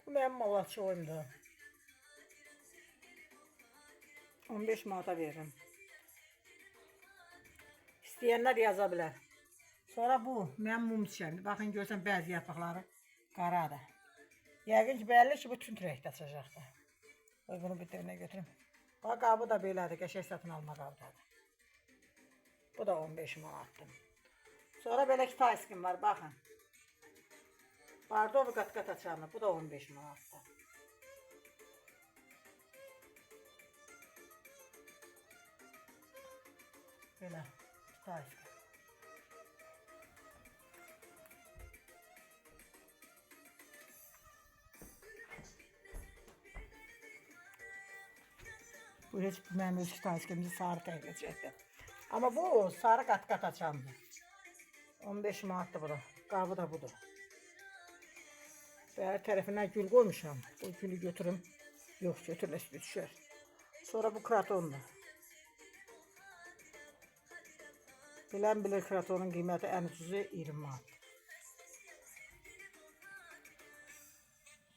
Bu mənim malaçı oyumdur. 15 manata veririm. İstəyənlər yaza bilər. Sonra bu mənim mum çiçəğimdir. Baxın görsən bəzi yarpaqları qaradır. Yəqin ki bəlli ki bu tünd rəngdə açacaqdır. Qoy bunu bir dənə götürüm. Bax qabı da belədir. Qəşəng satın alma qabıdır. Bu da 15 manatdır. Sonra belə ki tayskim var baxın. Bardovu qat-qat açanı. Bu da 15 manatdır. Belə tayskim. Bu heç mənim öz tayskim sarı təhləcəkdir. Amma bu sarı qat-qat açandır. 15 manatdır bu da. Qabı da budur. Bəri tərəfindən gül qoymuşam. Bu gülü götürüm. Yox, götürməsi düşər. Sonra bu kratondur. Bilən bilir kratonun qiyməti ən ucuzu 20 manat.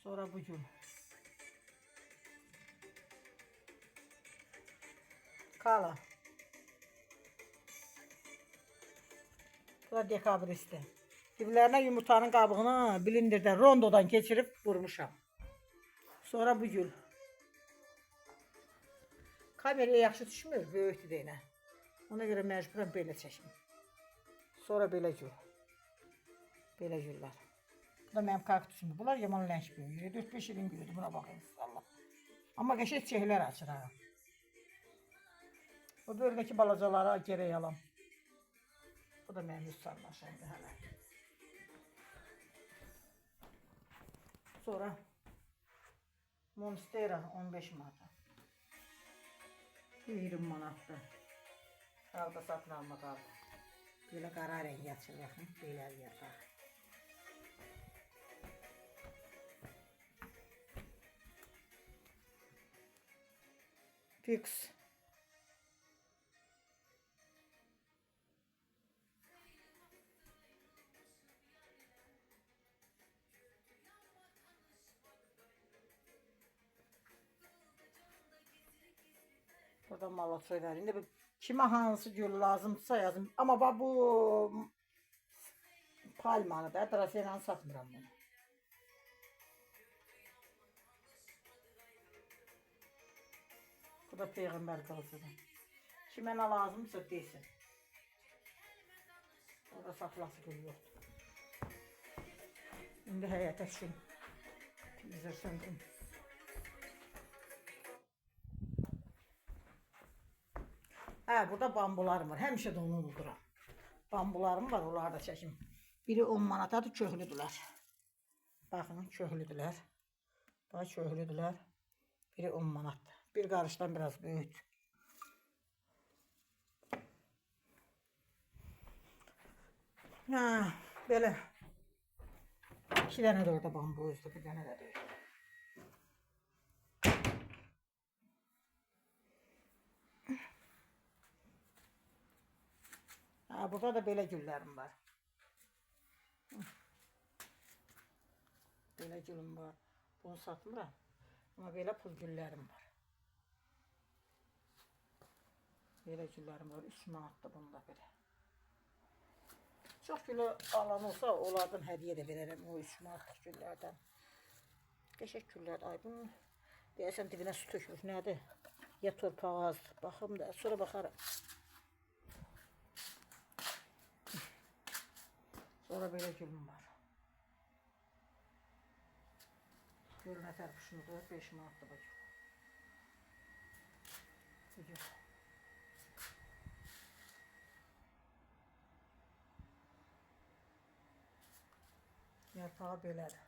Sonra bu gül. Kala. Bu da dekabristi. Diblərinə yumurtanın qabığını blenderdən, rondodan keçirib vurmuşam. Sonra bu gül. Kameraya yaxşı düşmür, böyükdür deyinə. Ona görə məcburam belə çəkim. Sonra belə gül. Belə güllər. Bu da mənim kaktusumdur. Bunlar yaman lənç böyüyür. 4-5 ilin gülüdür. Buna baxın inşallah. Amma qəşəng çiçəklər açır ha. Bu bölgədəki balacalara gərək alam. Bu da mənim üst sarmaşımdır hələ. Sonra Monstera 15 manat. 20 manatdır. Qalda satın alma qaldı. Belə qara rəngi açır baxın. Belə yarpaq. Fix. Burada malaçoy var. İndi kimə hansı gül lazımdırsa yazın. Amma bax bu palmanı da drasenanı satmıram bunu. Bu da peyğəmbər qalsıdır. Kimə nə lazımdırsa desin. Orada satılası gül yoxdur. İndi həyətə düşün. Televizor söndürüm. Hə, burada bambularım var. Həmişə də onu unuduram. Bambularım var, onları da çəkim. Biri 10 manatadır, köhlüdülər. Baxın, köhlüdülər. Bax, köhlüdülər. Biri 10 manatdır. Bir qarışdan biraz böyük. Hə, belə. 2 dənə də orada bambu üzdür, bir dənə də deyil. Burada da belə güllərim var. Belə gülüm var. Bunu satmıram. Amma belə pul güllərim var. Belə güllərim var. 3 manatdır bunda belə. Çox gülü alan olsa onlardan hədiyyə də verərəm. O 3 manatlıq güllərdən. Qəşək güllər. Ay bunun deyəsən dibinə su tökülür. Nədir? Ya torpağı azdır. Baxım da. Sonra baxarım. Sonra belə gülüm var. Gül nəfər quşunudur, 5 manatdır bu gül. Bu gül. Yarpağı belədir.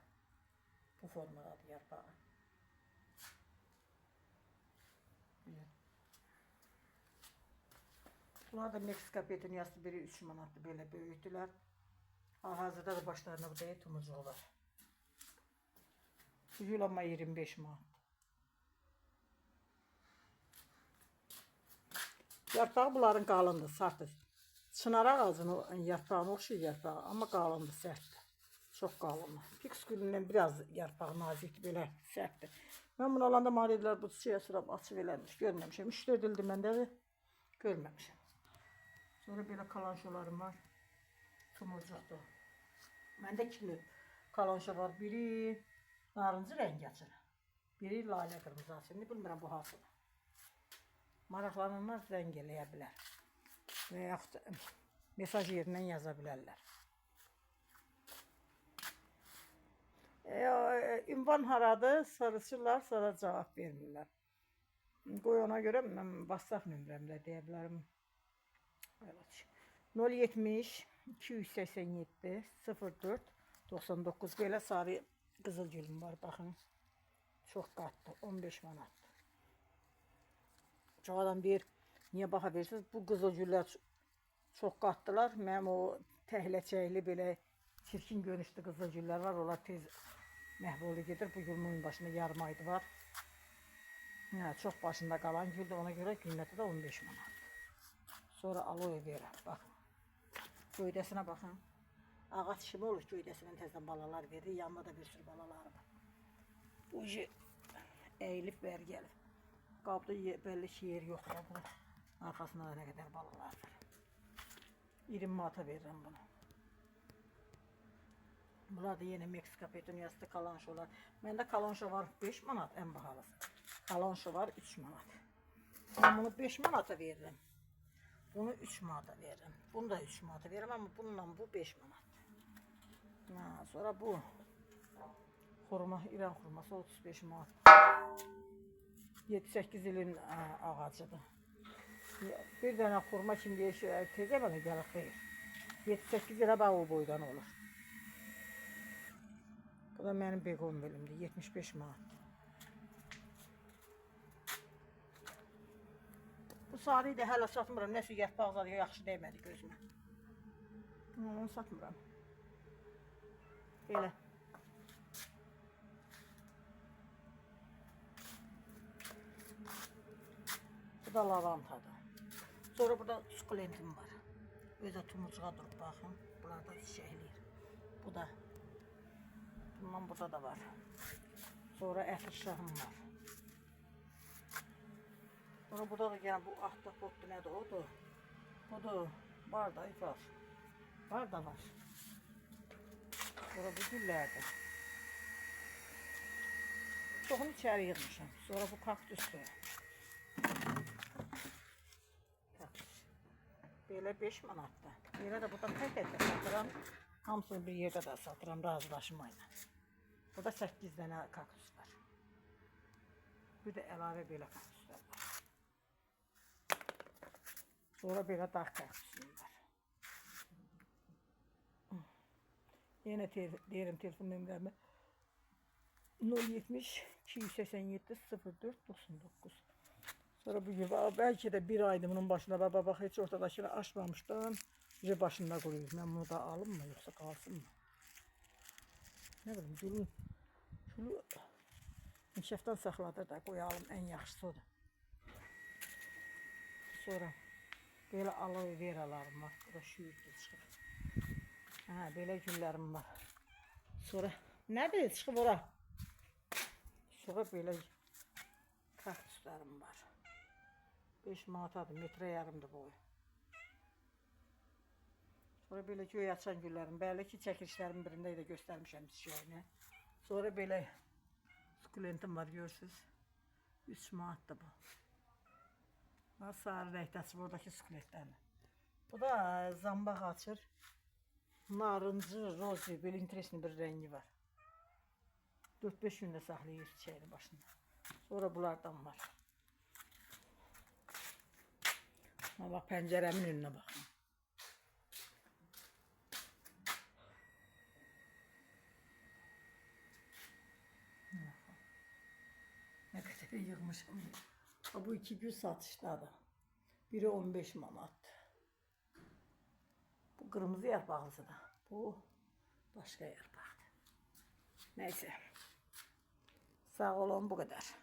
Bu formadadır yarpağı. Bunlar da Meksika petunyası biri 3 manatdır, belə böyüdülər. Hal-hazırda da başlarına bu da tumucuğu var. Bu gül amma 25 manat. Yarpağı bunların qalındır, sartdır. Çınar ağacının yarpağına oxşayır yarpağı, amma qalındır, sərtdir. Çox qalın. Pix gülündən biraz yarpağı nazikdir, belə sərtdir. Mən bunu alanda mənə dedilər, bu çiçəyə sırab açıb eləmiş, görməmişəm. 3-4 ildir məndə də görməmişəm. Sonra belə kalanşolarım var. Tumurcuqdur. Məndə 2 növ kalanşo var. Biri narıncı rəngi açır. Biri lalə qırmızı açır. Ne bilmirəm bu hansıdır. Maraqlananlar zəng eləyə bilər. Və yaxud mesaj yerindən yaza bilərlər. Ünvan haradır, soruşurlar, sonra cavab vermirlər. Qoy ona görə mən WhatsApp nömrəmlə deyə bilərəm. 070 287 04 99 belə sarı qızıl gülüm var, baxın. Çox qatdı, 15 manatdır. Çox adam deyir, niyə baxa verirsiniz? Bu qızıl güllər çox qatdılar. Mənim o təhləçəkli belə çirkin görünüşlü qızıl güllər var, onlar tez məhv gedir. Bu gülün başında yarım aydı var. Çox başında qalan güldür, ona görə qiymətə də 15 manatdır. Sonra aloe vera, baxın. Göydəsinə baxın. Ağac kimi olur, göydəsindən təzdən balalar verir, yanında da bir sürü balaları var. Bu işi əyilib bər gəlib. Qabda belli ki yer yoxdur, bunun arxasında da nə qədər balalar var. 20 manata verirəm bunu. Bunlar da yenə Meksika petuniası kalanşolar. Məndə kalanşo var 5 manat, ən bahalısı. Kalanşo var 3 manat. Mən bunu 5 manata verirəm. Bunu 3 manata verirəm. Bunu da 3 manata verirəm, amma bununla bu 5 manat. Sonra bu xurma, İran xurması 35 manat. 7-8 ilin ağacıdır. Bir dənə xurma kim deyir ki, tezə mənə gəlir xeyir. 7-8 ilə bax o boydan olur. Bu da mənim beqon bölümdür, 75 manat. Bu sarıyı da hələ satmıram, nəsə yarpaq yaxşı dəymədi gözümə. Onu satmıram. Belə. Bu da lavantadır. Sonra burada sukulentim var. Özə tumurcuğa durub baxın. Bunlar da çiçəkləyir. Bu da. Bundan burada da var. Sonra ətir şahım var. Sonra burada da yəni bu ahtapotdur, nədir odur? Budur. Var da ifas. Var da var. Sonra bu güllərdir. Çoxunu içəri yığmışam. Sonra bu kaktüsdür. Belə 5 manatdır. Belə də burada tək-tək satıram. Hamısını bir yerdə də satıram razılaşmayla. Burada 8 dənə kaktus var. Bir də əlavə belə kaktuslar var. Sonra belə dağ kaktusum var. Yenə deyirəm telefon nömrəmi 070 287 04 99. Sonra bu gibi belki de bir aydı bunun başına bak hiç ortadakini açmamışdım. Bir başında koyuyoruz. Ben bunu da alayım mı yoksa kalsın mı? Ne bileyim gülün şunu inkişafdan saxladır da koyalım, en yaxşısı odur. Sonra böyle aloe veralarım var. Bu da şüyürdür çıxır. Böyle güllərim var. Sonra nədir çıxıb ora? Sonra böyle kaktuslarım var. 5 manatadır, metre yarımdır boyu. Sonra böyle göy açan güllərim. Bəli ki, çəkilişlərin birində də göstərmişəm çiçəyini. Sonra belə sukulentim var, görürsünüz. 3 manatdır bu. Sarı rəngdə açıb oradakı sukulentlərini. Bu da zambaq açır. Narıncı, rozi, belə interesli bir rəngi var. 4-5 gündə saxlayır çiçəyini başında. Sonra bunlardan var. Bak pəncərəmin önünə baxın. Nə qədər yığmışam. Bu 2 gün satışdadır. Biri 15 manatdır. Bu qırmızı yarpaqlısı da. Bu başqa yarpaqdır. Neyse. Sağ olun, bu qədər.